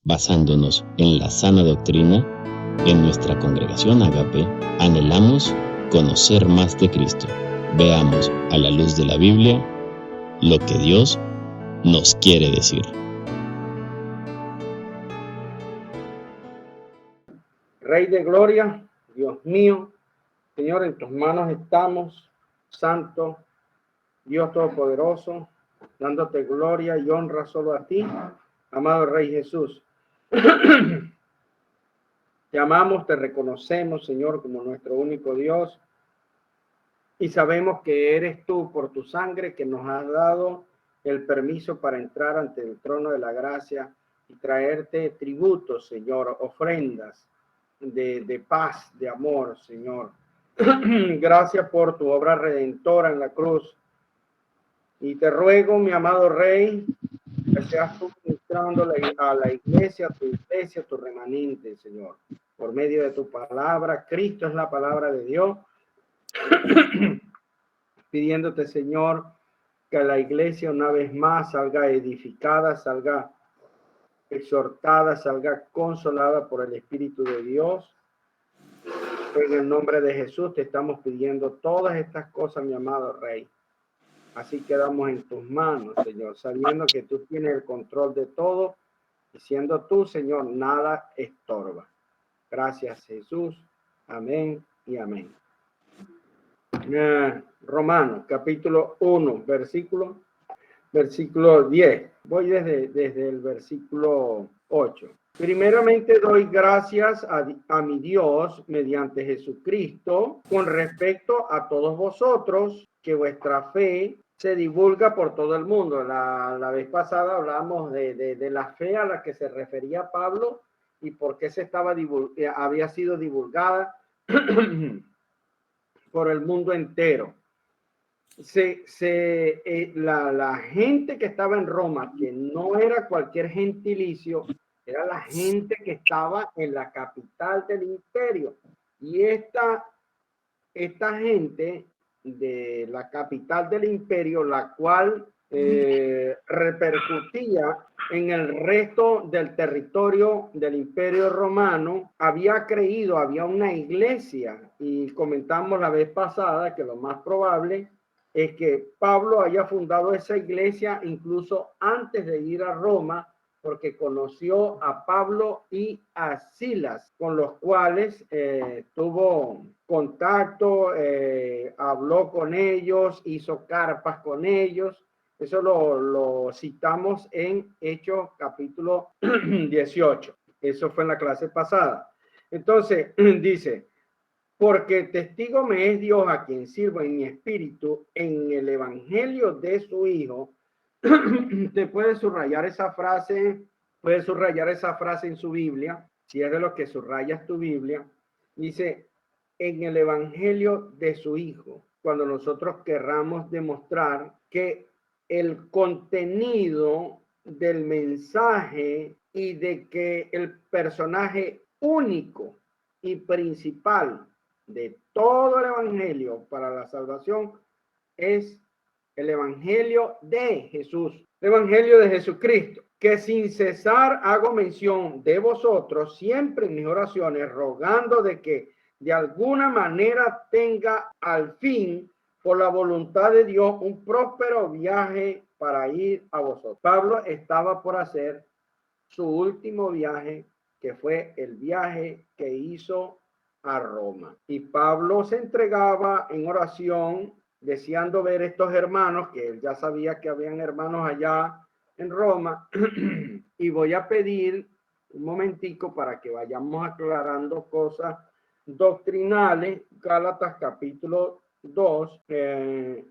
basándonos en la sana doctrina, en nuestra congregación Agape, anhelamos conocer más de Cristo. Veamos a la luz de la Biblia lo que Dios nos quiere decir. Rey de gloria, Dios mío, Señor, en tus manos estamos, Santo, Dios Todopoderoso, dándote gloria y honra solo a ti, amado Rey Jesús. Te amamos, te reconocemos, Señor, como nuestro único Dios, y sabemos que eres tú, por tu sangre, que nos has dado el permiso para entrar ante el trono de la gracia y traerte tributos, Señor, ofrendas de paz, de amor, Señor. Gracias por tu obra redentora en la cruz. Y te ruego, mi amado Rey, que seas tú ministrando a la iglesia, tu remanente, Señor. Por medio de tu palabra, Cristo es la palabra de Dios. Pidiéndote, Señor, que la iglesia una vez más salga edificada, salga exhortada, salga consolada por el Espíritu de Dios. En el nombre de Jesús te estamos pidiendo todas estas cosas, mi amado Rey. Así quedamos en tus manos, Señor, sabiendo que tú tienes el control de todo y siendo tú, Señor, nada estorba. Gracias, Jesús. Amén y amén. Romanos, capítulo 1, versículo 10. Voy desde el versículo 8. Primeramente doy gracias a mi Dios mediante Jesucristo con respecto a todos vosotros, que vuestra fe se divulga por todo el mundo. La vez pasada hablamos de la fe a la que se refería Pablo y por qué había sido divulgada por el mundo entero. La gente que estaba en Roma, que no era cualquier gentilicio, era la gente que estaba en la capital del imperio. Y esta gente de la capital del imperio, la cual repercutía en el resto del territorio del imperio romano, había una iglesia, y comentamos la vez pasada que lo más probable es que Pablo haya fundado esa iglesia incluso antes de ir a Roma, porque conoció a Pablo y a Silas, con los cuales tuvo contacto, habló con ellos, hizo carpas con ellos. Eso lo citamos en Hechos capítulo 18. Eso fue en la clase pasada. Entonces, dice, porque testigo me es Dios, a quien sirvo en mi espíritu en el evangelio de su Hijo. Te puede subrayar esa frase en su Biblia, si es de lo que subrayas tu Biblia. Dice, en el evangelio de su Hijo, cuando nosotros querramos demostrar que el contenido del mensaje y de que el personaje único y principal de todo el evangelio para la salvación es el evangelio de Jesús, el evangelio de Jesucristo, que sin cesar hago mención de vosotros siempre en mis oraciones, rogando de que de alguna manera tenga al fin, por la voluntad de Dios, un próspero viaje para ir a vosotros. Pablo estaba por hacer su último viaje, que fue el viaje que hizo a Roma. Y Pablo se entregaba en oración, deseando ver estos hermanos, que él ya sabía que habían hermanos allá en Roma. Y voy a pedir un momentico para que vayamos aclarando cosas doctrinales. Gálatas capítulo 2,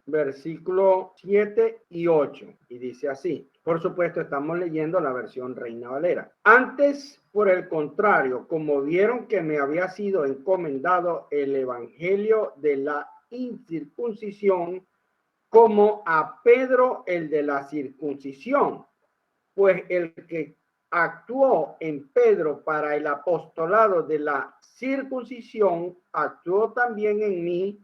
versículo 7 y 8. Y dice así. Por supuesto, estamos leyendo la versión Reina Valera. Antes, por el contrario, como vieron que me había sido encomendado el evangelio de la incircuncisión, como a Pedro el de la circuncisión, pues el que actuó en Pedro para el apostolado de la circuncisión, actuó también en mí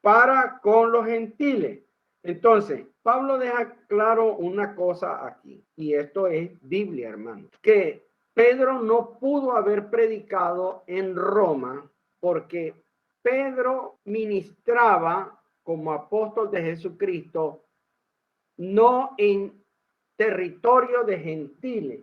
para con los gentiles. Entonces, Pablo deja claro una cosa aquí, y esto es Biblia, hermano, que Pedro no pudo haber predicado en Roma porque Pedro ministraba como apóstol de Jesucristo no en territorio de gentiles,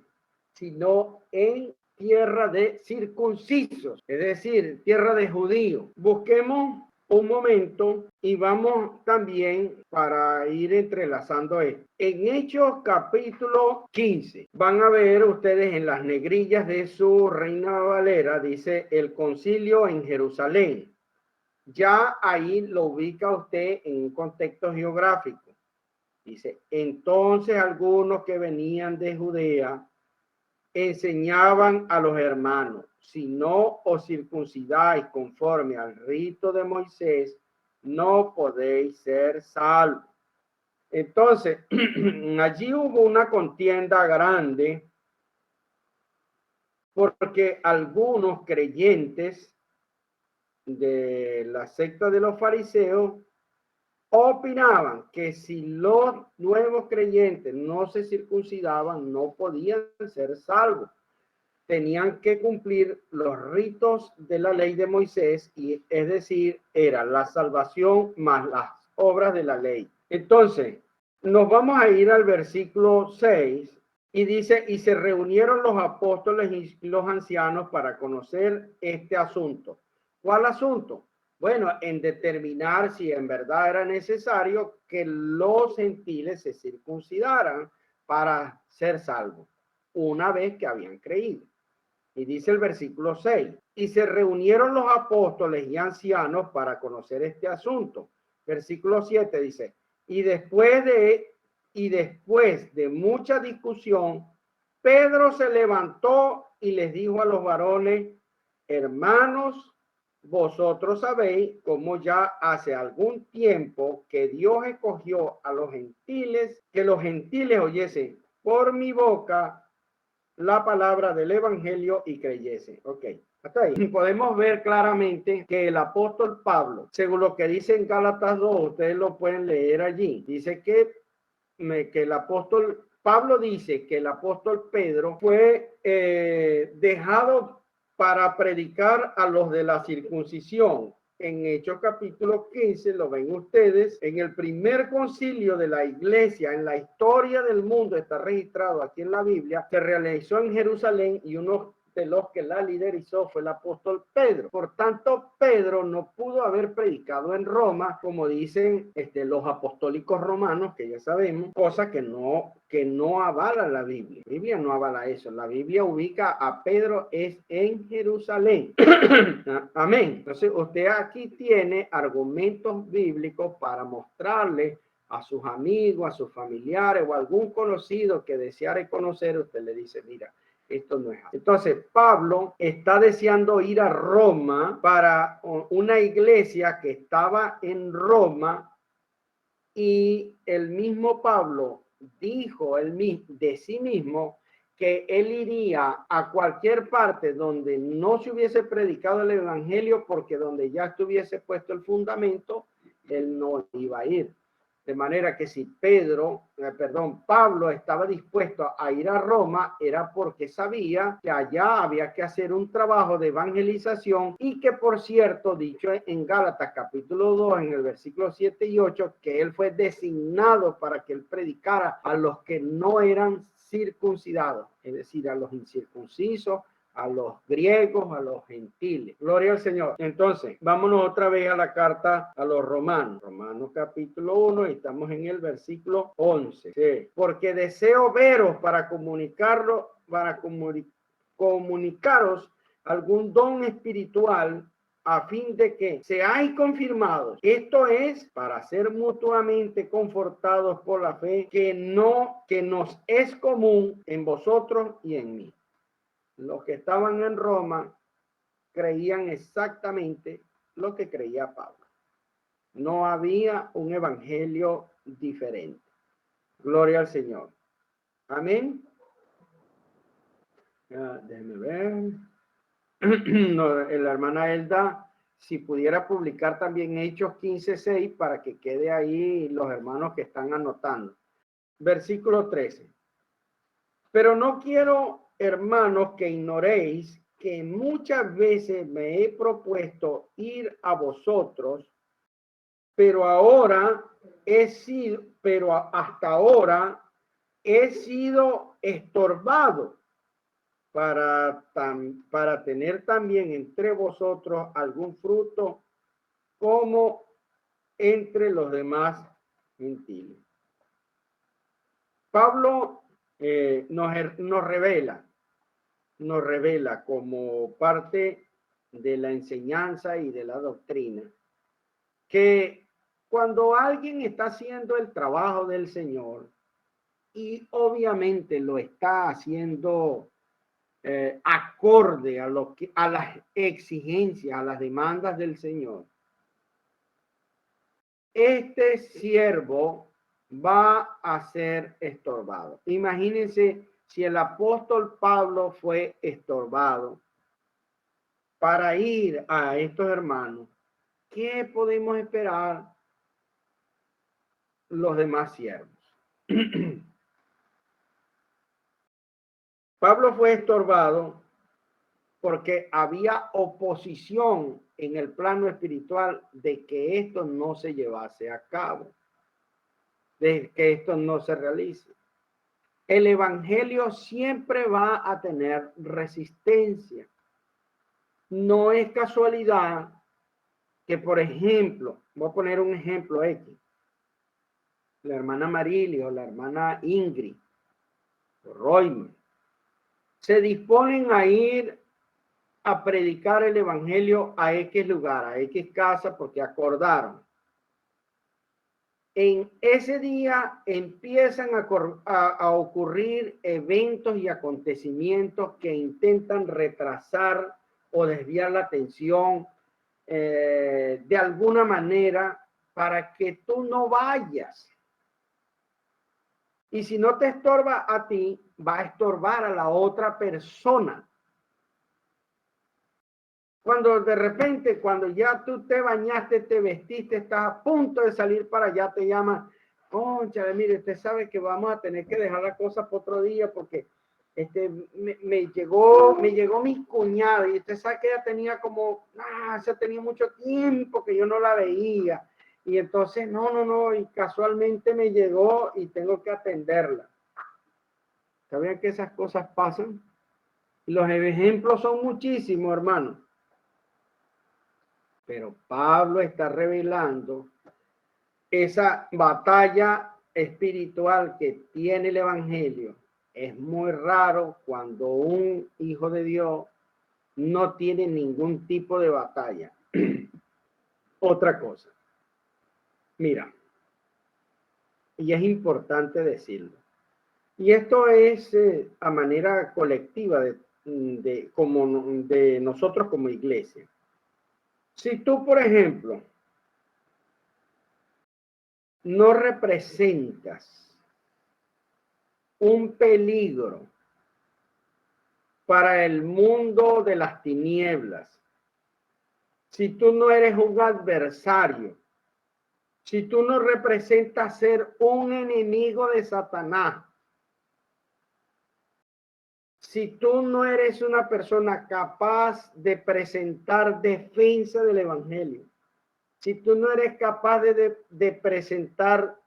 sino en tierra de circuncisos, es decir, tierra de judíos. Busquemos un momento y vamos también para ir entrelazando esto. En Hechos capítulo 15, van a ver ustedes en las negrillas de su Reina Valera, dice el concilio en Jerusalén. Ya ahí lo ubica usted en un contexto geográfico. Dice, entonces algunos que venían de Judea enseñaban a los hermanos, si no os circuncidáis conforme al rito de Moisés, no podéis ser salvos. Entonces, allí hubo una contienda grande porque algunos creyentes de la secta de los fariseos opinaban que si los nuevos creyentes no se circuncidaban, no podían ser salvos. Tenían que cumplir los ritos de la ley de Moisés, y es decir, era la salvación más las obras de la ley. Entonces, nos vamos a ir al versículo 6 y dice, y se reunieron los apóstoles y los ancianos para conocer este asunto. ¿Cuál asunto? Bueno, en determinar si en verdad era necesario que los gentiles se circuncidaran para ser salvos, una vez que habían creído. Y dice el versículo 6, y se reunieron los apóstoles y ancianos para conocer este asunto. Versículo 7 dice, y después de mucha discusión, Pedro se levantó y les dijo a los varones, hermanos, vosotros sabéis cómo ya hace algún tiempo que Dios escogió a los gentiles, que los gentiles oyesen por mi boca la palabra del evangelio y creyesen. Ok, hasta ahí. Podemos ver claramente que el apóstol Pablo, según lo que dice en Gálatas 2, ustedes lo pueden leer allí, dice que el apóstol Pablo dice que el apóstol Pedro fue dejado para predicar a los de la circuncisión. En Hechos capítulo 15, lo ven ustedes, en el primer concilio de la iglesia, en la historia del mundo, está registrado aquí en la Biblia, se realizó en Jerusalén y uno de los que la liderizó fue el apóstol Pedro. Por tanto, Pedro no pudo haber predicado en Roma, como dicen los apostólicos romanos, que ya sabemos, cosa que no avala la Biblia. La Biblia no avala eso. La Biblia ubica a Pedro es en Jerusalén. Amén. Entonces, usted aquí tiene argumentos bíblicos para mostrarle a sus amigos, a sus familiares o a algún conocido que deseare conocer, usted le dice, mira, esto no es así. Entonces, Pablo está deseando ir a Roma para una iglesia que estaba en Roma, y el mismo Pablo dijo de sí mismo que él iría a cualquier parte donde no se hubiese predicado el evangelio, porque donde ya estuviese puesto el fundamento, él no iba a ir. De manera que si Pablo estaba dispuesto a ir a Roma, era porque sabía que allá había que hacer un trabajo de evangelización, y que, por cierto, dicho en Gálatas capítulo 2, en el versículo 7 y 8, que él fue designado para que él predicara a los que no eran circuncidados, es decir, a los incircuncisos, a los griegos, a los gentiles. Gloria al Señor. Entonces, vámonos otra vez a la carta a los romanos. Romanos capítulo 1, y estamos en el versículo 11. Sí. Porque deseo veros para comunicaros algún don espiritual, a fin de que seáis confirmados. Esto es para ser mutuamente confortados por la fe que nos es común en vosotros y en mí. Los que estaban en Roma creían exactamente lo que creía Pablo. No había un evangelio diferente. Gloria al Señor. Amén. Déjenme ver. No, la hermana Elda, si pudiera publicar también Hechos 15:6 para que quede ahí los hermanos que están anotando. Versículo 13. Pero no quiero hermanos, que ignoréis que muchas veces me he propuesto ir a vosotros, pero hasta ahora he sido estorbado para tener también entre vosotros algún fruto como entre los demás gentiles. Pablo nos revela como parte de la enseñanza y de la doctrina que cuando alguien está haciendo el trabajo del Señor y obviamente lo está haciendo acorde a las exigencias, a las demandas del Señor, este siervo va a ser estorbado. Imagínense si el apóstol Pablo fue estorbado para ir a estos hermanos, ¿qué podemos esperar los demás siervos? Pablo fue estorbado porque había oposición en el plano espiritual de que esto no se llevase a cabo, de que esto no se realice. El evangelio siempre va a tener resistencia. No es casualidad que, por ejemplo, voy a poner un ejemplo X, la hermana Marily o la hermana Ingrid o Royman se disponen a ir a predicar el evangelio a X lugar, a X casa, porque acordaron. En ese día empiezan a ocurrir eventos y acontecimientos que intentan retrasar o desviar la atención de alguna manera para que tú no vayas. Y si no te estorba a ti, va a estorbar a la otra persona. Cuando de repente, cuando ya tú te bañaste, te vestiste, estás a punto de salir para allá, te llaman, cónchale, mire, usted sabe que vamos a tener que dejar la cosa para otro día porque me llegó mi cuñada y usted sabe que ella tenía se tenía mucho tiempo que yo no la veía. Y entonces, no, y casualmente me llegó y tengo que atenderla. ¿Sabían que esas cosas pasan? Los ejemplos son muchísimos, hermano. Pero Pablo está revelando esa batalla espiritual que tiene el evangelio. Es muy raro cuando un hijo de Dios no tiene ningún tipo de batalla. Otra cosa. Mira, y es importante decirlo. Y esto es a manera colectiva de nosotros como iglesia. Si tú, por ejemplo, no representas un peligro para el mundo de las tinieblas, si tú no eres un adversario, si tú no representas ser un enemigo de Satanás, si tú no eres una persona capaz de presentar defensa del evangelio, si tú no eres capaz de presentar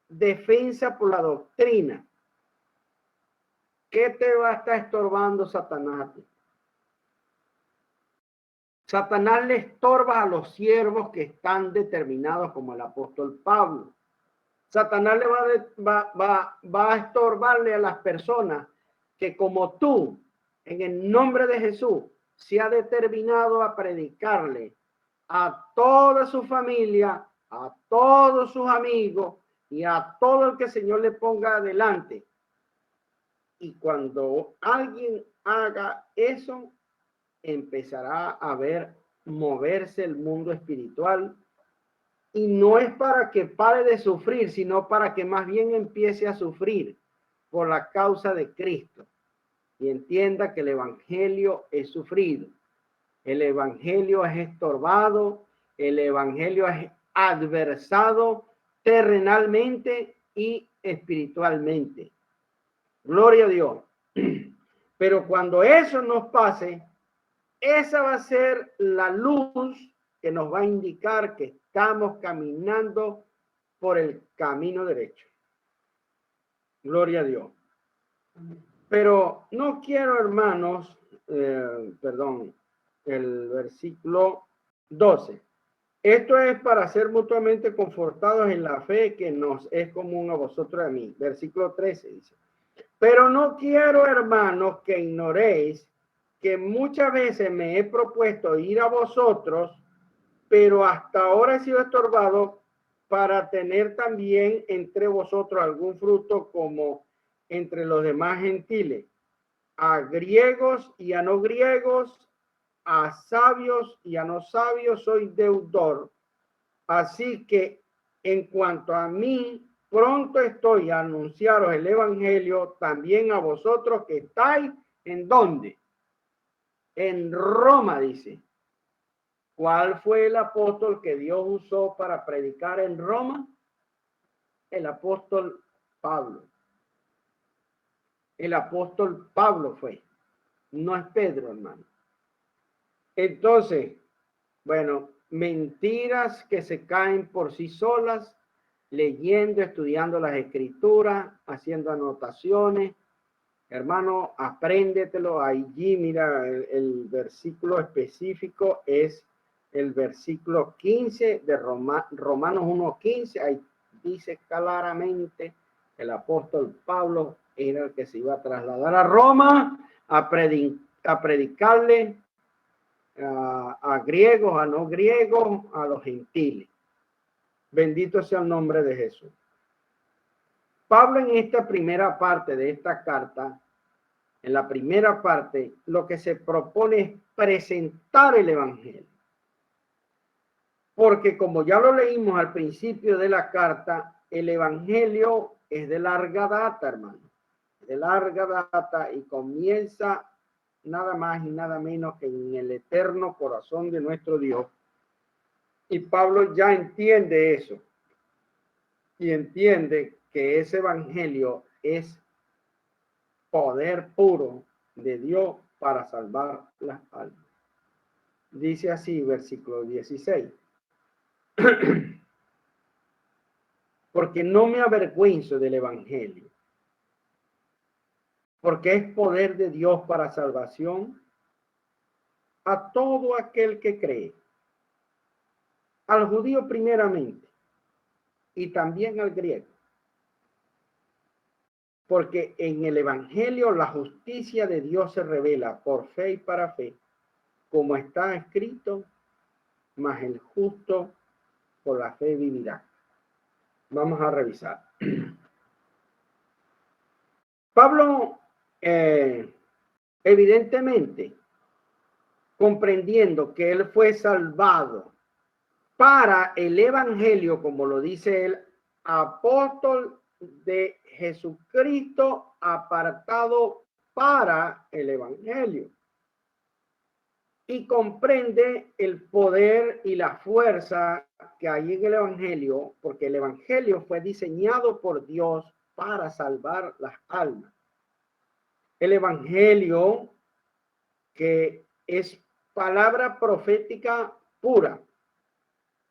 defensa por la doctrina, ¿qué te va a estar estorbando Satanás a ti? Satanás le estorba a los siervos que están determinados como el apóstol Pablo. Satanás le va a estorbarle a las personas que como tú, en el nombre de Jesús, se ha determinado a predicarle a toda su familia, a todos sus amigos y a todo el que el Señor le ponga adelante. Y cuando alguien haga eso, empezará a ver moverse el mundo espiritual. Y no es para que pare de sufrir, sino para que más bien empiece a sufrir por la causa de Cristo. Y entienda que el evangelio es sufrido. El evangelio es estorbado. El evangelio es adversado terrenalmente y espiritualmente. Gloria a Dios. Pero cuando eso nos pase, esa va a ser la luz que nos va a indicar que estamos caminando por el camino derecho. Gloria a Dios. Pero no quiero, hermanos, perdón, el versículo 12. Esto es para ser mutuamente confortados en la fe que nos es común a vosotros y a mí. Versículo 13 dice. Pero no quiero, hermanos, que ignoréis que muchas veces me he propuesto ir a vosotros, pero hasta ahora he sido estorbado para tener también entre vosotros algún fruto como entre los demás gentiles, a griegos y a no griegos, a sabios y a no sabios soy deudor. Así que en cuanto a mí, pronto estoy a anunciaros el evangelio también a vosotros que estáis en ¿dónde? En Roma, dice. ¿Cuál fue el apóstol que Dios usó para predicar en Roma? El apóstol Pablo. El apóstol Pablo fue, no es Pedro, hermano. Entonces, bueno, mentiras que se caen por sí solas, leyendo, estudiando las escrituras, haciendo anotaciones. Hermano, apréndetelo. Allí, mira, el versículo específico es el versículo 15 de Romanos 1:15. Ahí dice claramente el apóstol Pablo era el que se iba a trasladar a Roma a predicarle a griegos, a no griegos, a los gentiles. Bendito sea el nombre de Jesús. Pablo en esta primera parte de esta carta, en la primera parte, lo que se propone es presentar el evangelio. Porque como ya lo leímos al principio de la carta, el evangelio es de larga data, hermano. De larga data y comienza nada más y nada menos que en el eterno corazón de nuestro Dios. Y Pablo ya entiende eso. Y entiende que ese evangelio es poder puro de Dios para salvar las almas. Dice así, versículo 16. Porque no me avergüenzo del evangelio, porque es poder de Dios para salvación a todo aquel que cree, al judío primeramente y también al griego. Porque en el evangelio la justicia de Dios se revela por fe y para fe, como está escrito, mas el justo por la fe vivirá. Vamos a revisar. Pablo, evidentemente, comprendiendo que él fue salvado para el evangelio, como lo dice el apóstol de Jesucristo, apartado para el evangelio. Y comprende el poder y la fuerza que hay en el evangelio, porque el evangelio fue diseñado por Dios para salvar las almas. El evangelio, que es palabra profética pura.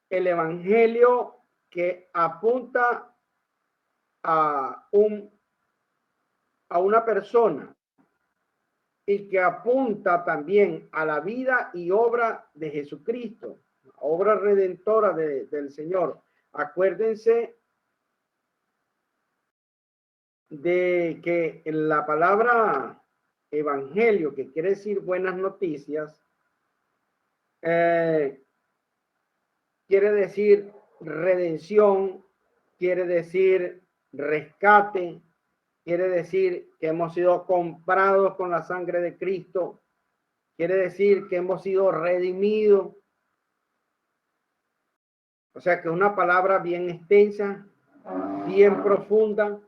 El evangelio que apunta a una persona y que apunta también a la vida y obra de Jesucristo, obra redentora del Señor. Acuérdense de que la palabra evangelio, que quiere decir buenas noticias, quiere decir redención, quiere decir rescate, quiere decir que hemos sido comprados con la sangre de Cristo, quiere decir que hemos sido redimidos. O sea que es una palabra bien extensa, bien profunda.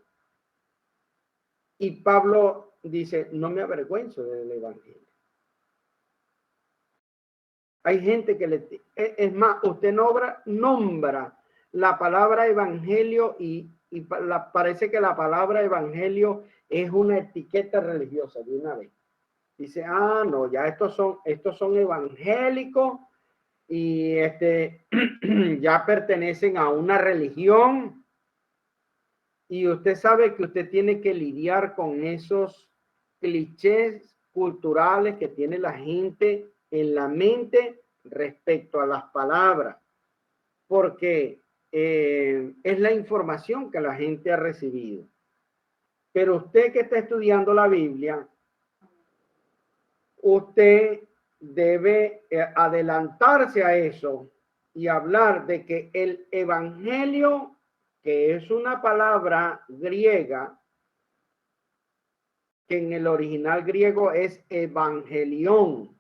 Y Pablo dice, no me avergüenzo del evangelio. Hay gente que es más, usted nombra la palabra evangelio y parece que la palabra evangelio es una etiqueta religiosa de una vez. Dice, ah, no, ya estos son evangélicos y ya pertenecen a una religión. Y usted sabe que usted tiene que lidiar con esos clichés culturales que tiene la gente en la mente respecto a las palabras, porque es la información que la gente ha recibido. Pero usted que está estudiando la Biblia, usted debe adelantarse a eso y hablar de que el evangelio, que es una palabra griega, que en el original griego es evangelión,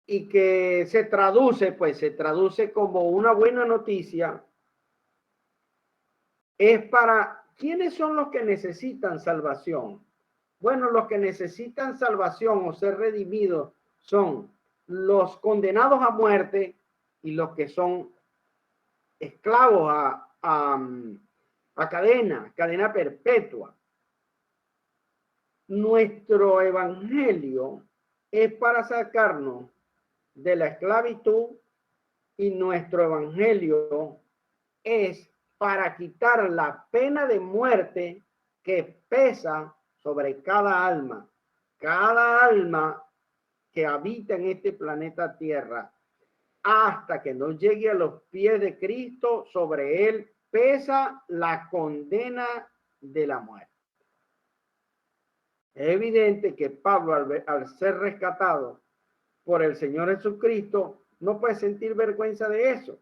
y que se traduce como una buena noticia, es para ¿quiénes son los que necesitan salvación? Bueno, los que necesitan salvación o ser redimidos son los condenados a muerte y los que son esclavos a cadena perpetua. Nuestro evangelio es para sacarnos de la esclavitud y nuestro evangelio es para quitar la pena de muerte que pesa sobre cada alma que habita en este planeta Tierra, hasta que no llegue a los pies de Cristo. Sobre él pesa la condena de la muerte. Es evidente que Pablo, al ser rescatado por el Señor Jesucristo, no puede sentir vergüenza de eso.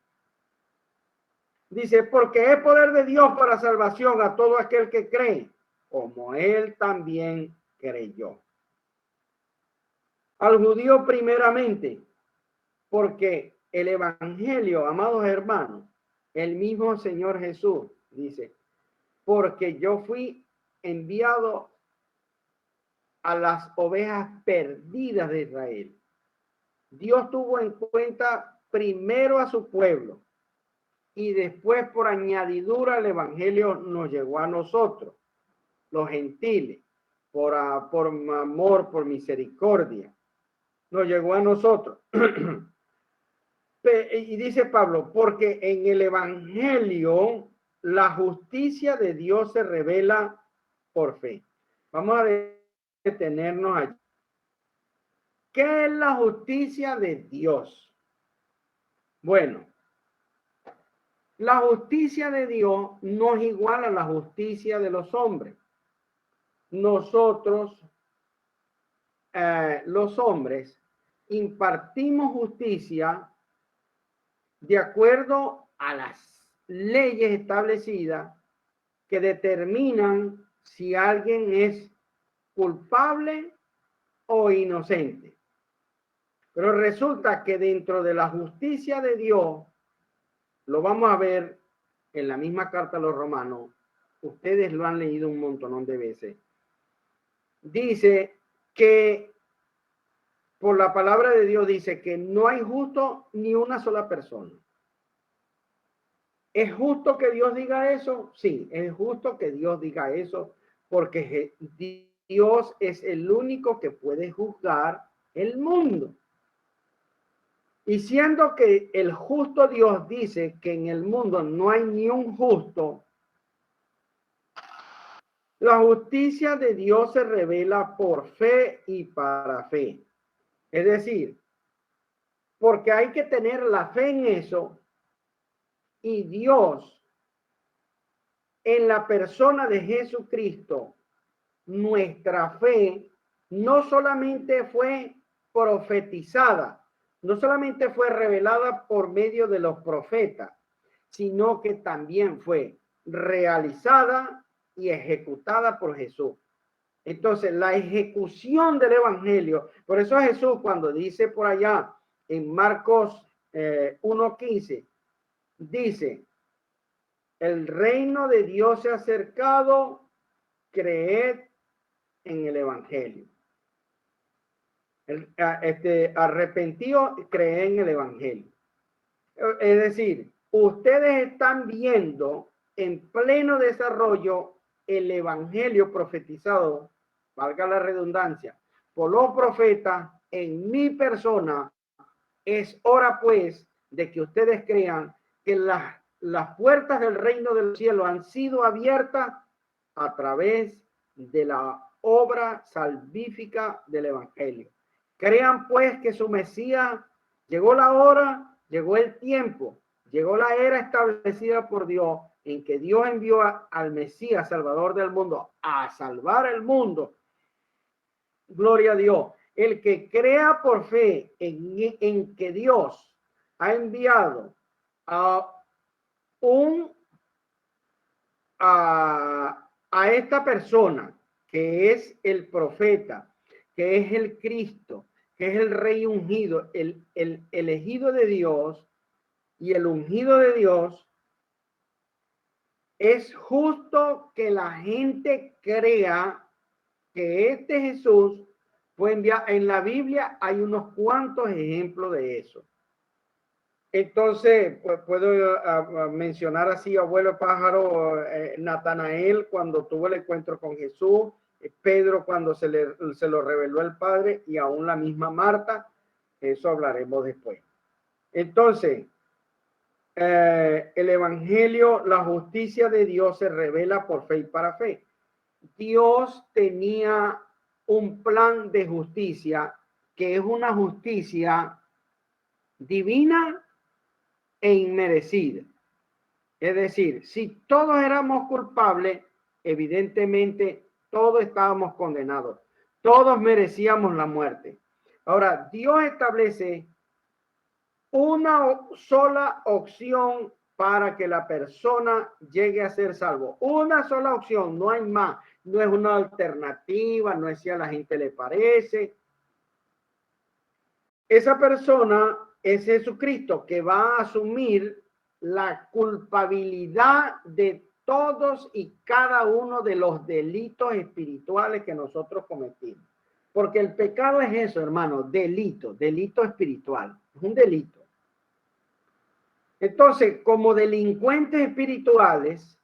Dice, porque es poder de Dios para salvación a todo aquel que cree, como él también creyó. Al judío primeramente, porque el evangelio, amados hermanos, el mismo Señor Jesús dice, porque yo fui enviado a las ovejas perdidas de Israel. Dios tuvo en cuenta primero a su pueblo y después por añadidura el evangelio nos llegó a nosotros, los gentiles, por amor, por misericordia, nos llegó a nosotros. Y dice Pablo, porque en el evangelio la justicia de Dios se revela por fe. Vamos a detenernos allí. ¿Qué es la justicia de Dios? Bueno, la justicia de Dios no es igual a la justicia de los hombres. Nosotros, los hombres, impartimos justicia de acuerdo a las leyes establecidas que determinan si alguien es culpable o inocente. Pero resulta que dentro de la justicia de Dios, lo vamos a ver en la misma carta a los romanos, ustedes lo han leído un montón de veces, dice que por la palabra de Dios dice que no hay justo ni una sola persona. ¿Es justo que Dios diga eso? Sí, es justo que Dios diga eso, porque Dios es el único que puede juzgar el mundo. Y siendo que el justo Dios dice que en el mundo no hay ni un justo, la justicia de Dios se revela por fe y para fe. Es decir, porque hay que tener la fe en eso, y Dios, en la persona de Jesucristo, nuestra fe no solamente fue profetizada, no solamente fue revelada por medio de los profetas, sino que también fue realizada y ejecutada por Jesús. Entonces, la ejecución del evangelio, por eso Jesús cuando dice por allá en Marcos 1:15, dice, el reino de Dios se ha acercado, creed en el evangelio. Arrepentido, creed en el evangelio. Es decir, ustedes están viendo en pleno desarrollo el evangelio profetizado, valga la redundancia, por los profetas en mi persona, es hora pues de que ustedes crean que las puertas del reino del cielo han sido abiertas a través de la obra salvífica del evangelio. Crean pues que su Mesías, llegó la hora, llegó el tiempo, llegó la era establecida por Dios en que Dios envió al Mesías, Salvador del mundo, a salvar el mundo. Gloria a Dios. El que crea por fe en que Dios ha enviado a esta persona, que es el profeta, que es el Cristo, que es el Rey ungido, el elegido de Dios y el ungido de Dios, es justo que la gente crea que este Jesús fue enviado. En la Biblia hay unos cuantos ejemplos de eso. Entonces, pues, puedo mencionar así, abuelo pájaro, Natanael cuando tuvo el encuentro con Jesús, Pedro cuando se lo reveló el Padre, y aún la misma Marta. Eso hablaremos después. Entonces, el evangelio, la justicia de Dios se revela por fe y para fe. Dios tenía un plan de justicia que es una justicia divina e inmerecida. Es decir, si todos éramos culpables, evidentemente todos estábamos condenados. Todos merecíamos la muerte. Ahora, Dios establece una sola opción para que la persona llegue a ser salvo. Una sola opción, no hay más. No es una alternativa, no es si a la gente le parece. Esa persona es Jesucristo, que va a asumir la culpabilidad de todos y cada uno de los delitos espirituales que nosotros cometimos. Porque el pecado es eso, hermano, delito espiritual, es un delito. Entonces, como delincuentes espirituales,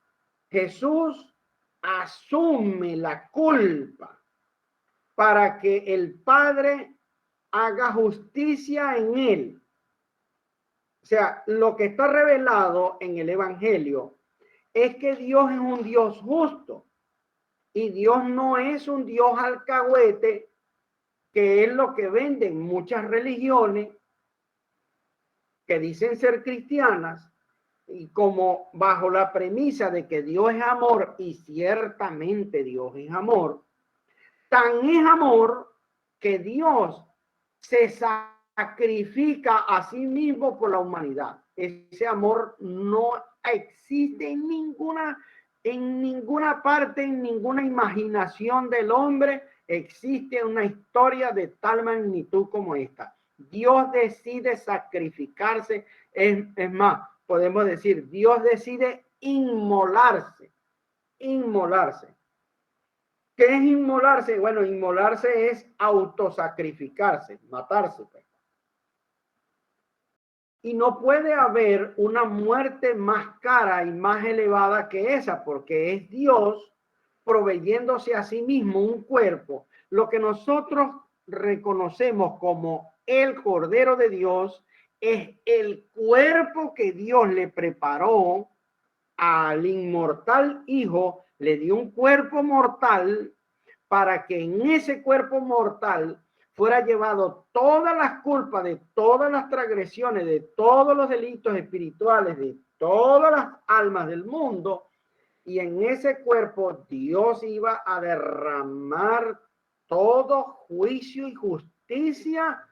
Jesús asume la culpa para que el Padre haga justicia en él. O sea, lo que está revelado en el Evangelio es que Dios es un Dios justo y Dios no es un Dios alcahuete, que es lo que venden muchas religiones que dicen ser cristianas, y como bajo la premisa de que Dios es amor, y ciertamente Dios es amor, tan es amor que Dios se sacrifica a sí mismo por la humanidad. Ese amor no existe en ninguna parte, en ninguna imaginación del hombre existe una historia de tal magnitud como esta. Dios decide sacrificarse, es más, podemos decir, Dios decide inmolarse. ¿Qué es inmolarse? Bueno, inmolarse es autosacrificarse, matarse. Y no puede haber una muerte más cara y más elevada que esa, porque es Dios proveyéndose a sí mismo un cuerpo. Lo que nosotros reconocemos como el Cordero de Dios es el cuerpo que Dios le preparó al inmortal Hijo, le dio un cuerpo mortal para que en ese cuerpo mortal fuera llevado todas las culpas de todas las transgresiones, de todos los delitos espirituales, de todas las almas del mundo, y en ese cuerpo Dios iba a derramar todo juicio y justicia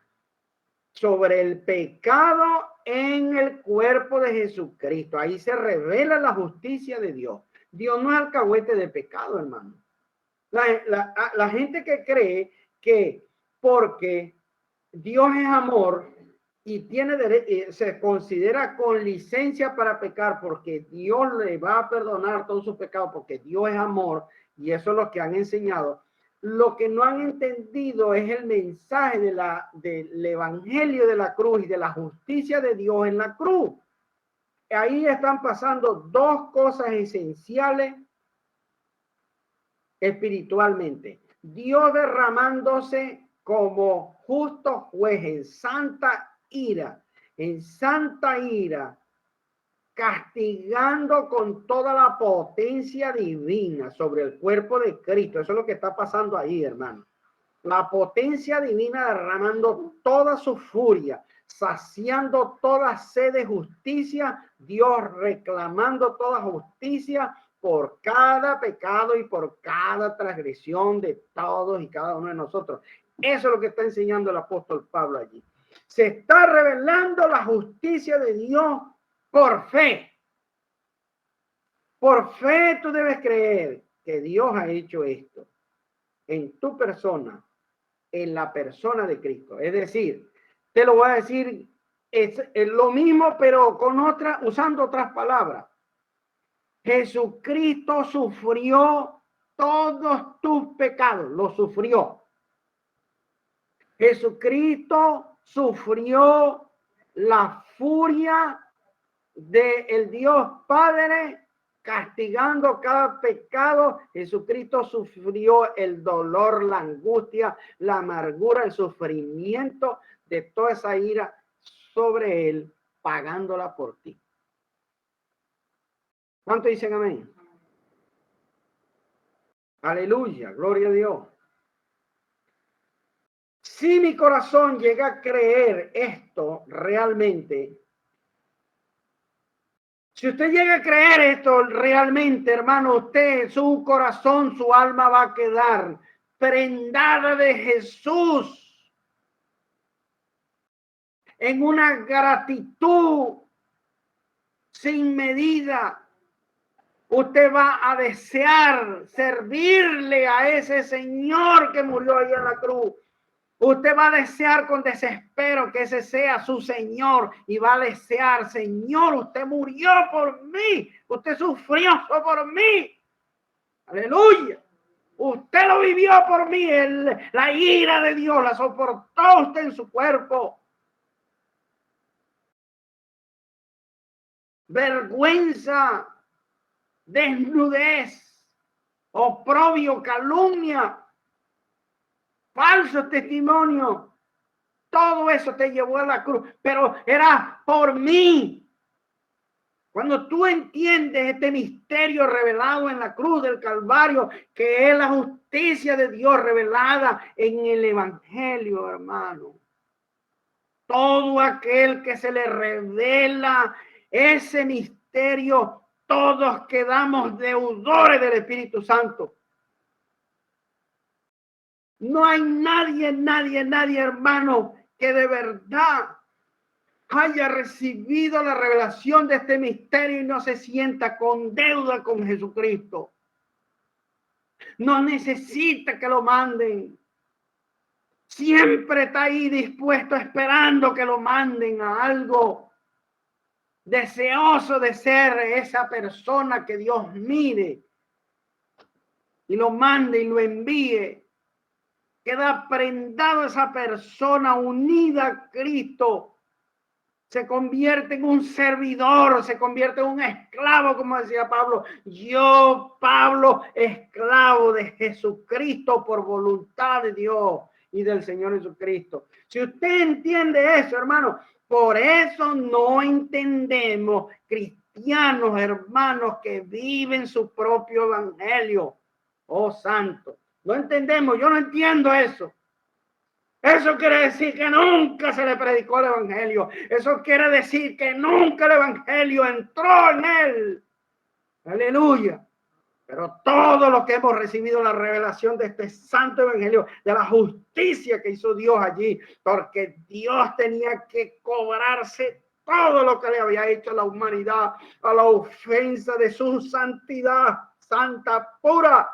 sobre el pecado en el cuerpo de Jesucristo. Ahí se revela la justicia de Dios. Dios no es alcahuete de pecado, hermano. La gente que cree que porque Dios es amor y tiene derecho, se considera con licencia para pecar porque Dios le va a perdonar todos sus pecados porque Dios es amor, y eso es lo que han enseñado. Lo que no han entendido es el mensaje del evangelio de la cruz y de la justicia de Dios en la cruz. Ahí están pasando dos cosas esenciales espiritualmente. Dios derramándose como justo juez en santa ira, castigando con toda la potencia divina sobre el cuerpo de Cristo. Eso es lo que está pasando ahí, hermano. La potencia divina derramando toda su furia, saciando toda sed de justicia, Dios reclamando toda justicia por cada pecado y por cada transgresión de todos y cada uno de nosotros. Eso es lo que está enseñando el apóstol Pablo allí. Se está revelando la justicia de Dios por fe. Por fe tú debes creer que Dios ha hecho esto en tu persona, en la persona de Cristo. Es decir, te lo voy a decir, es lo mismo, pero usando otras palabras. Jesucristo sufrió todos tus pecados, los sufrió. Jesucristo sufrió la furia del Dios Padre castigando cada pecado. Jesucristo sufrió el dolor, la angustia, la amargura, el sufrimiento de toda esa ira sobre él, pagándola por ti. ¿Cuánto dicen amén? Aleluya, gloria a Dios. Si mi corazón llega a creer esto realmente, si usted llega a creer esto realmente, hermano, usted, su corazón, su alma va a quedar prendada de Jesús en una gratitud sin medida. Usted va a desear servirle a ese Señor que murió ahí en la cruz. Usted va a desear con desespero que ese sea su Señor y va a desear, Señor, usted murió por mí, usted sufrió por mí. Aleluya. Usted lo vivió por mí, la ira de Dios la soportó usted en su cuerpo. Vergüenza, desnudez, oprobio, calumnia, falso testimonio, todo eso te llevó a la cruz, pero era por mí. Cuando tú entiendes este misterio revelado en la cruz del Calvario, que es la justicia de Dios revelada en el Evangelio, hermano, todo aquel que se le revela ese misterio, todos quedamos deudores del Espíritu Santo. No hay nadie, hermano, que de verdad haya recibido la revelación de este misterio y no se sienta con deuda con Jesucristo. No necesita que lo manden. Siempre está ahí dispuesto, esperando que lo manden a algo. Deseoso de ser esa persona que Dios mire y lo mande y lo envíe. Queda prendado esa persona unida a Cristo. Se convierte en un servidor, se convierte en un esclavo, como decía Pablo. Yo, Pablo, esclavo de Jesucristo por voluntad de Dios y del Señor Jesucristo. Si usted entiende eso, hermano, por eso no entendemos cristianos, hermanos, que viven su propio evangelio. Oh, santo. No entendemos, yo no entiendo eso. Eso quiere decir que nunca se le predicó el evangelio. Eso quiere decir que nunca el evangelio entró en él. Aleluya. Pero todos los que hemos recibido la revelación de este santo evangelio, de la justicia que hizo Dios allí, porque Dios tenía que cobrarse todo lo que le había hecho a la humanidad, a la ofensa de su santidad, santa, pura.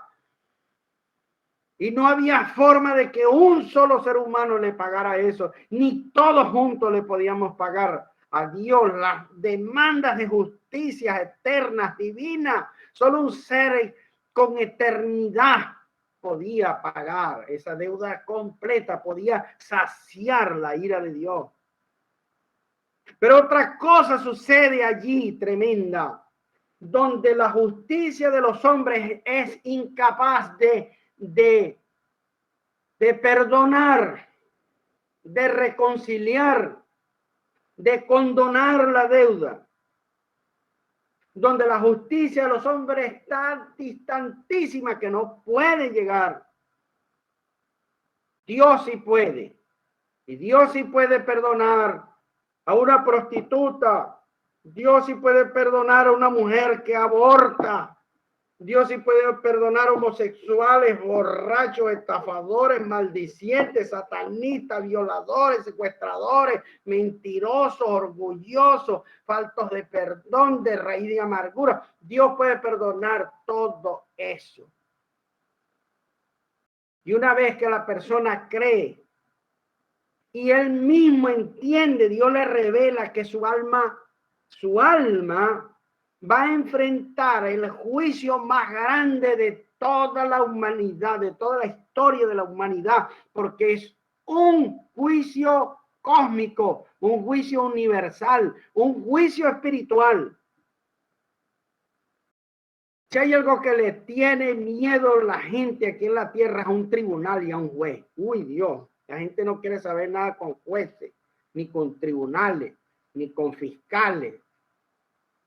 Y no había forma de que un solo ser humano le pagara eso, ni todos juntos le podíamos pagar a Dios las demandas de justicia eternas, divinas. Solo un ser con eternidad podía pagar esa deuda completa, podía saciar la ira de Dios. Pero otra cosa sucede allí tremenda. donde la justicia de los hombres es incapaz de perdonar, de reconciliar, de condonar la deuda, donde la justicia de los hombres está distantísima que no puede llegar. Dios sí puede. Y Dios sí puede perdonar a una prostituta. Dios sí puede perdonar a una mujer que aborta. Dios sí puede perdonar a homosexuales, borrachos, estafadores, maldicientes, satanistas, violadores, secuestradores, mentirosos, orgullosos, faltos de perdón, de raíz de amargura. Dios puede perdonar todo eso. Y una vez que la persona cree y él mismo entiende, Dios le revela que su alma va a enfrentar el juicio más grande de toda la humanidad, de toda la historia de la humanidad, porque es un juicio cósmico, un juicio universal, un juicio espiritual. Si hay algo que le tiene miedo a la gente aquí en la tierra, es a un tribunal y a un juez. Uy, Dios, la gente no quiere saber nada con jueces, ni con tribunales, ni con fiscales.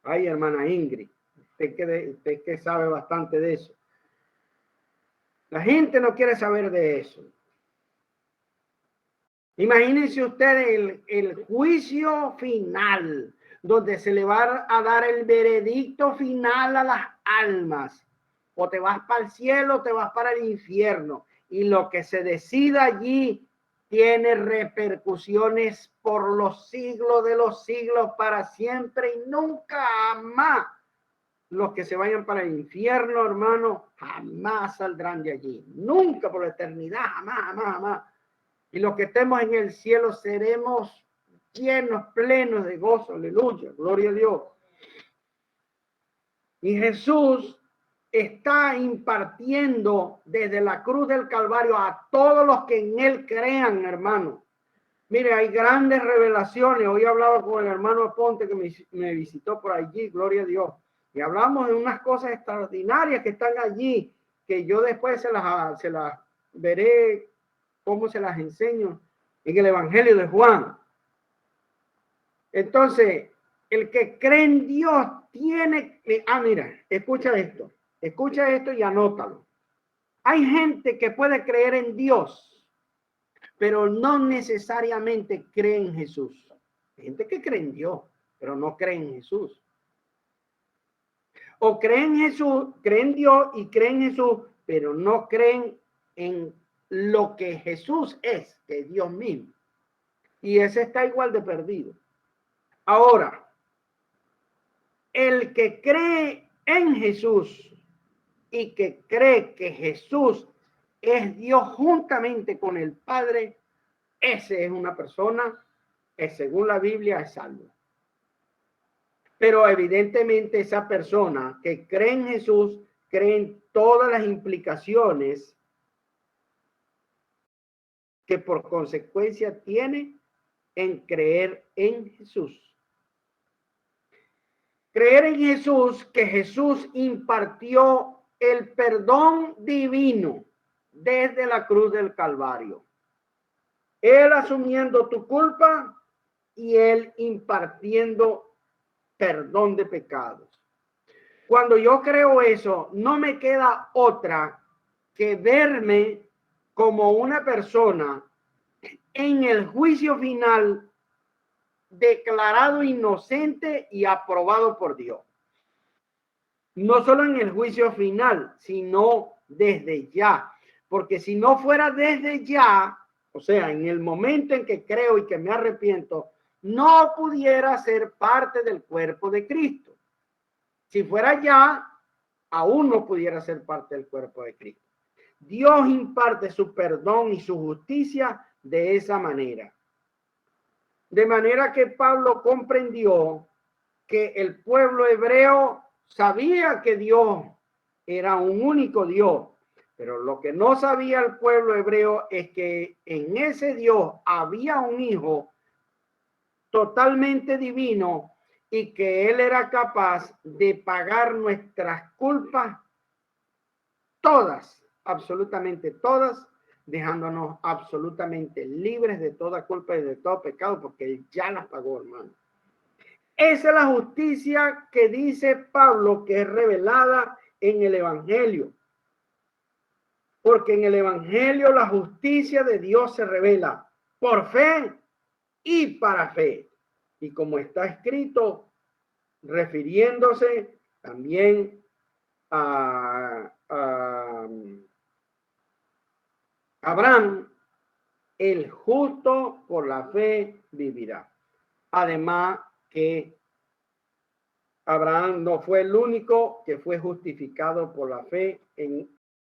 Ay, hermana Ingrid, usted que sabe bastante de eso. La gente no quiere saber de eso. Imagínense ustedes el juicio final, donde se le va a dar el veredicto final a las almas. O te vas para el cielo o te vas para el infierno. Y lo que se decida allí tiene repercusiones por los siglos de los siglos, para siempre y nunca más. Los que se vayan para el infierno, hermano, jamás saldrán de allí. Nunca por la eternidad, jamás. Y los que estemos en el cielo seremos llenos, plenos de gozo. Aleluya, gloria a Dios. Y Jesús está impartiendo desde la cruz del Calvario a todos los que en él crean, hermano. Mire, hay grandes revelaciones. Hoy hablaba con el hermano Aponte que me visitó por allí, gloria a Dios. Y hablamos de unas cosas extraordinarias que están allí, que yo después se las veré cómo se las enseño en el Evangelio de Juan. Entonces, el que cree en Dios tiene que... mira, escucha esto y anótalo. Hay gente que puede creer en Dios, pero no necesariamente cree en Jesús. Hay gente que cree en Dios, pero no cree en Jesús. O creen en Jesús, creen en Dios y creen en Jesús, pero no creen en lo que Jesús es, que es Dios mismo. Y ese está igual de perdido. Ahora, el que cree en Jesús y que cree que Jesús es Dios juntamente con el Padre, ese es una persona que según la Biblia es salvo. Pero evidentemente esa persona que cree en Jesús, cree en todas las implicaciones que por consecuencia tiene en creer en Jesús. Creer en Jesús, que Jesús impartió el perdón divino desde la cruz del Calvario. Él asumiendo tu culpa y él impartiendo perdón de pecados. Cuando yo creo eso, no me queda otra que verme como una persona en el juicio final declarado inocente y aprobado por Dios. No solo en el juicio final, sino desde ya. Porque si no fuera desde ya, o sea, en el momento en que creo y que me arrepiento, no pudiera ser parte del cuerpo de Cristo. Si fuera ya, aún no pudiera ser parte del cuerpo de Cristo. Dios imparte su perdón y su justicia de esa manera. De manera que Pablo comprendió que el pueblo hebreo sabía que Dios era un único Dios, pero lo que no sabía el pueblo hebreo es que en ese Dios había un hijo totalmente divino y que Él era capaz de pagar nuestras culpas, todas, absolutamente todas, dejándonos absolutamente libres de toda culpa y de todo pecado, porque Él ya las pagó, hermano. Esa es la justicia que dice Pablo, que es revelada en el Evangelio. Porque en el Evangelio la justicia de Dios se revela por fe y para fe. Y como está escrito, refiriéndose también a Abraham, el justo por la fe vivirá. Además que Abraham no fue el único que fue justificado por la fe en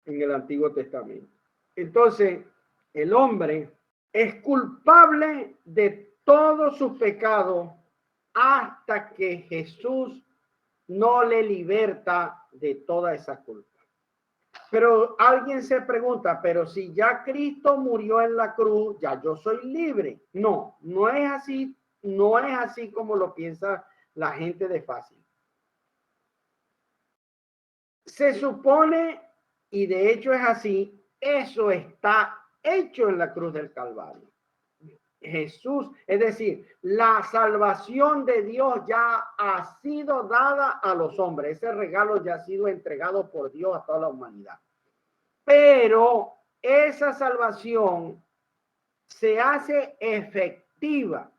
el Antiguo Testamento. Entonces, el hombre es culpable de todos sus pecados hasta que Jesús no le liberta de toda esa culpa. Pero alguien se pregunta, pero si ya Cristo murió en la cruz, ya yo soy libre. No, no es así, no es así como lo piensa la gente de fácil. Se supone, y de hecho es así, eso está hecho en la cruz del Calvario. Jesús, es decir, la salvación de Dios ya ha sido dada a los hombres. Ese regalo ya ha sido entregado por Dios a toda la humanidad. Pero esa salvación se hace efectiva.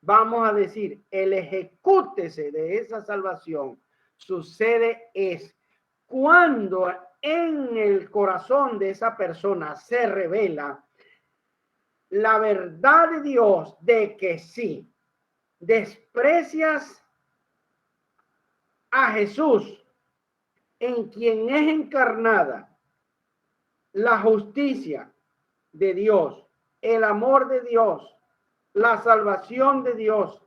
Vamos a decir, el ejecútese de esa salvación sucede es cuando en el corazón de esa persona se revela la verdad de Dios de que sí, desprecias a Jesús, en quien es encarnada la justicia de Dios, el amor de Dios, la salvación de Dios,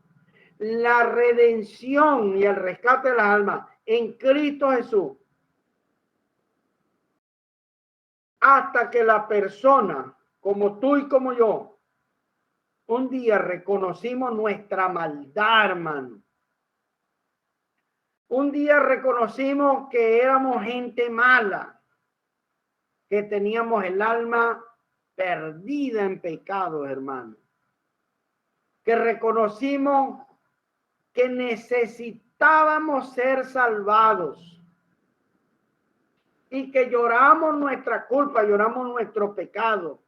la redención y el rescate de las almas en Cristo Jesús. Hasta que la persona, como tú y como yo, un día reconocimos nuestra maldad, hermano. Un día reconocimos que éramos gente mala, que teníamos el alma perdida en pecado, hermano. Que reconocimos que necesitábamos ser salvados y que lloramos nuestra culpa, lloramos nuestro pecado.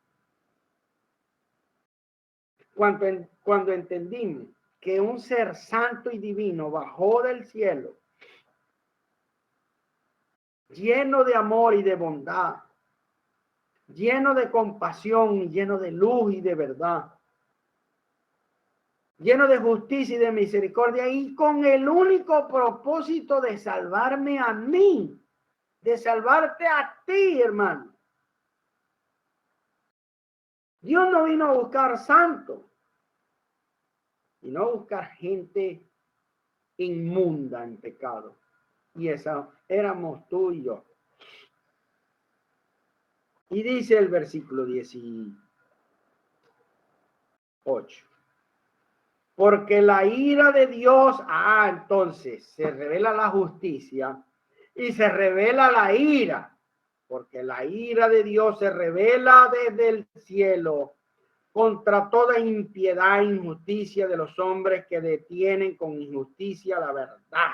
Cuando entendimos que un ser santo y divino bajó del cielo, lleno de amor y de bondad, lleno de compasión y lleno de luz y de verdad, lleno de justicia y de misericordia, y con el único propósito de salvarme a mí, de salvarte a ti, hermano. Dios no vino a buscar santos, sino a buscar gente inmunda en pecado. Y esa éramos tú y yo. Y dice el versículo 18. Porque la ira de Dios, entonces se revela la justicia y se revela la ira. Porque la ira de Dios se revela desde el cielo contra toda impiedad e injusticia de los hombres que detienen con injusticia la verdad.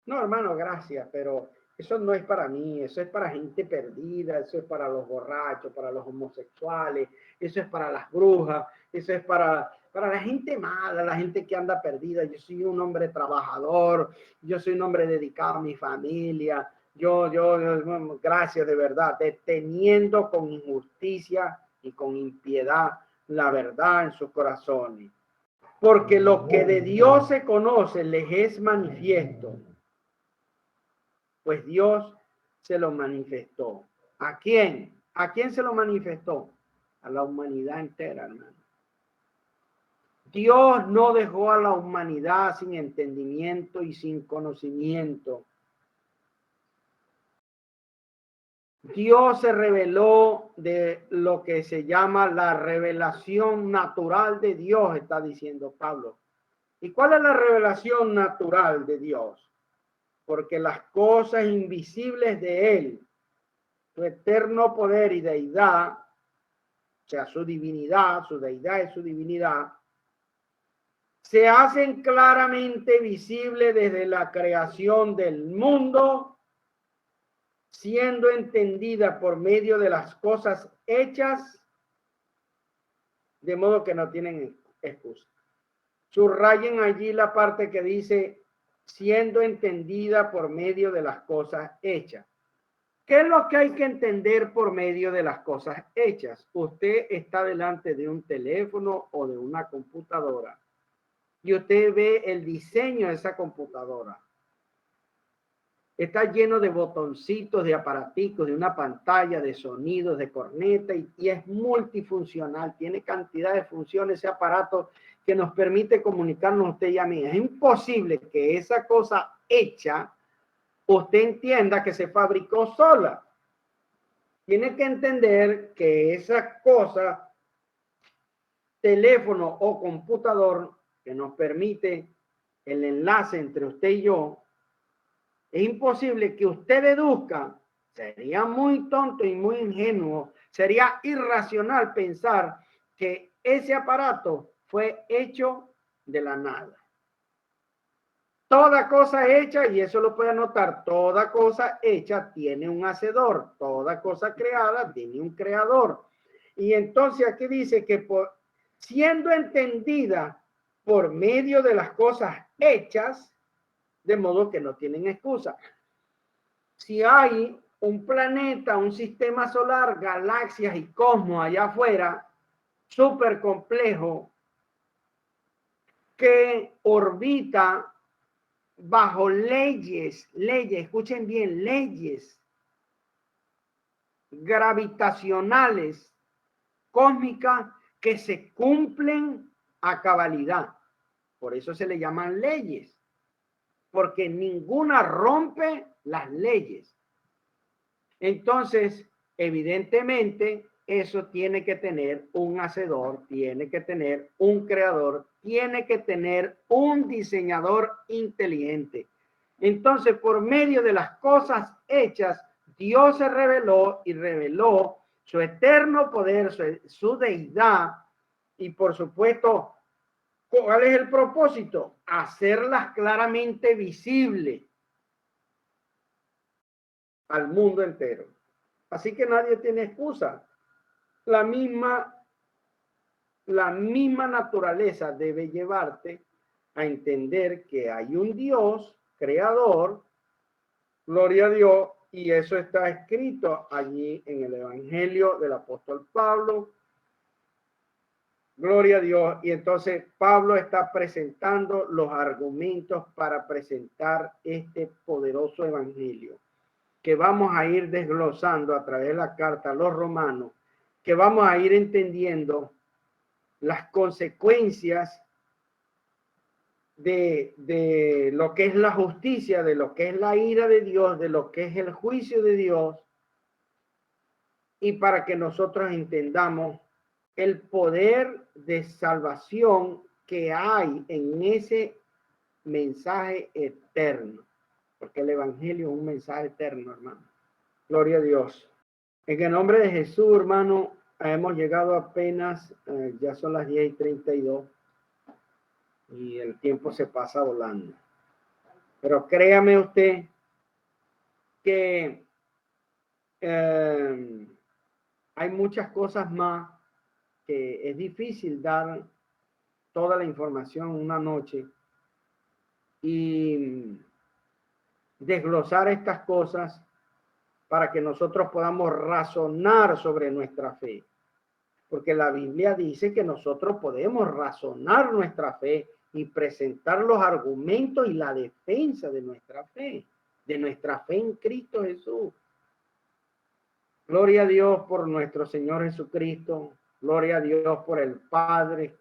No, hermano, gracias, pero eso no es para mí, eso es para gente perdida, eso es para los borrachos, para los homosexuales, eso es para las brujas, eso es para la gente mala, la gente que anda perdida. Yo soy un hombre trabajador, yo soy un hombre dedicado a mi familia, yo gracias de verdad, deteniendo con injusticia y con impiedad la verdad en sus corazones. Porque lo que de Dios se conoce les es manifiesto. Pues Dios se lo manifestó. ¿A quién? ¿A quién se lo manifestó? A la humanidad entera, hermano. Dios no dejó a la humanidad sin entendimiento y sin conocimiento. Dios se reveló de lo que se llama la revelación natural de Dios, está diciendo Pablo. ¿Y cuál es la revelación natural de Dios? Porque las cosas invisibles de Él, su eterno poder y deidad, o sea, su divinidad, su deidad y su divinidad, se hacen claramente visibles desde la creación del mundo, siendo entendida por medio de las cosas hechas, de modo que no tienen excusa. Subrayen allí la parte que dice, siendo entendida por medio de las cosas hechas. ¿Qué es lo que hay que entender por medio de las cosas hechas? Usted está delante de un teléfono o de una computadora y usted ve el diseño de esa computadora. Está lleno de botoncitos, de aparaticos, de una pantalla, de sonidos, de corneta y es multifuncional. Tiene cantidad de funciones ese aparato que nos permite comunicarnos usted y a mí. Es imposible que esa cosa hecha usted entienda que se fabricó sola. Tiene que entender que esa cosa, teléfono o computador que nos permite el enlace entre usted y yo, es imposible que usted deduzca, sería muy tonto y muy ingenuo, sería irracional pensar que ese aparato fue hecho de la nada. Toda cosa hecha, y eso lo puede anotar, toda cosa hecha tiene un hacedor, toda cosa creada tiene un creador. Y entonces aquí dice que siendo entendida por medio de las cosas hechas, de modo que no tienen excusa. Si hay un planeta, un sistema solar, galaxias y cosmos allá afuera, súper complejo, que orbita bajo leyes, escuchen bien, leyes gravitacionales cósmicas que se cumplen a cabalidad. Por eso se le llaman leyes, porque ninguna rompe las leyes. Entonces, evidentemente, eso tiene que tener un hacedor, tiene que tener un creador, tiene que tener un diseñador inteligente. Entonces, por medio de las cosas hechas, Dios se reveló y reveló su eterno poder, su deidad y, por supuesto, ¿cuál es el propósito? Hacerlas claramente visibles al mundo entero. Así que nadie tiene excusa. La misma naturaleza debe llevarte a entender que hay un Dios creador, gloria a Dios, y eso está escrito allí en el Evangelio del apóstol Pablo. Gloria a Dios. Y entonces Pablo está presentando los argumentos para presentar este poderoso evangelio, que vamos a ir desglosando a través de la carta a los romanos, que vamos a ir entendiendo las consecuencias de lo que es la justicia, de lo que es la ira de Dios, de lo que es el juicio de Dios, y para que nosotros entendamos el poder de salvación que hay en ese mensaje eterno, porque el evangelio es un mensaje eterno, hermano. Gloria a Dios. En el nombre de Jesús, hermano, hemos llegado apenas, ya son las 10:32 y el tiempo se pasa volando. Pero créame usted que hay muchas cosas más que es difícil dar toda la información una noche y desglosar estas cosas para que nosotros podamos razonar sobre nuestra fe. Porque la Biblia dice que nosotros podemos razonar nuestra fe y presentar los argumentos y la defensa de nuestra fe en Cristo Jesús. Gloria a Dios por nuestro Señor Jesucristo. Gloria a Dios por el Padre,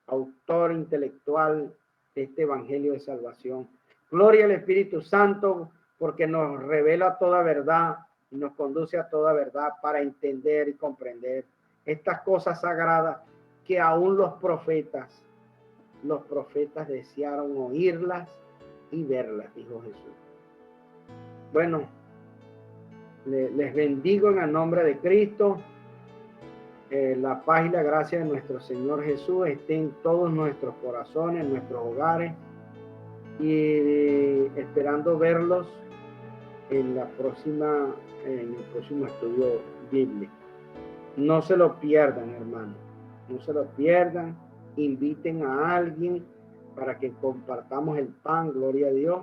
autor intelectual de este evangelio de salvación. Gloria al Espíritu Santo porque nos revela toda verdad y nos conduce a toda verdad para entender y comprender estas cosas sagradas que aún los profetas desearon oírlas y verlas, dijo Jesús. Bueno, les bendigo en el nombre de Cristo. La paz y la gracia de nuestro Señor Jesús esté en todos nuestros corazones, en nuestros hogares, y esperando verlos en el próximo estudio bíblico. No se lo pierdan, hermanos, no se lo pierdan. Inviten a alguien para que compartamos el pan, gloria a Dios,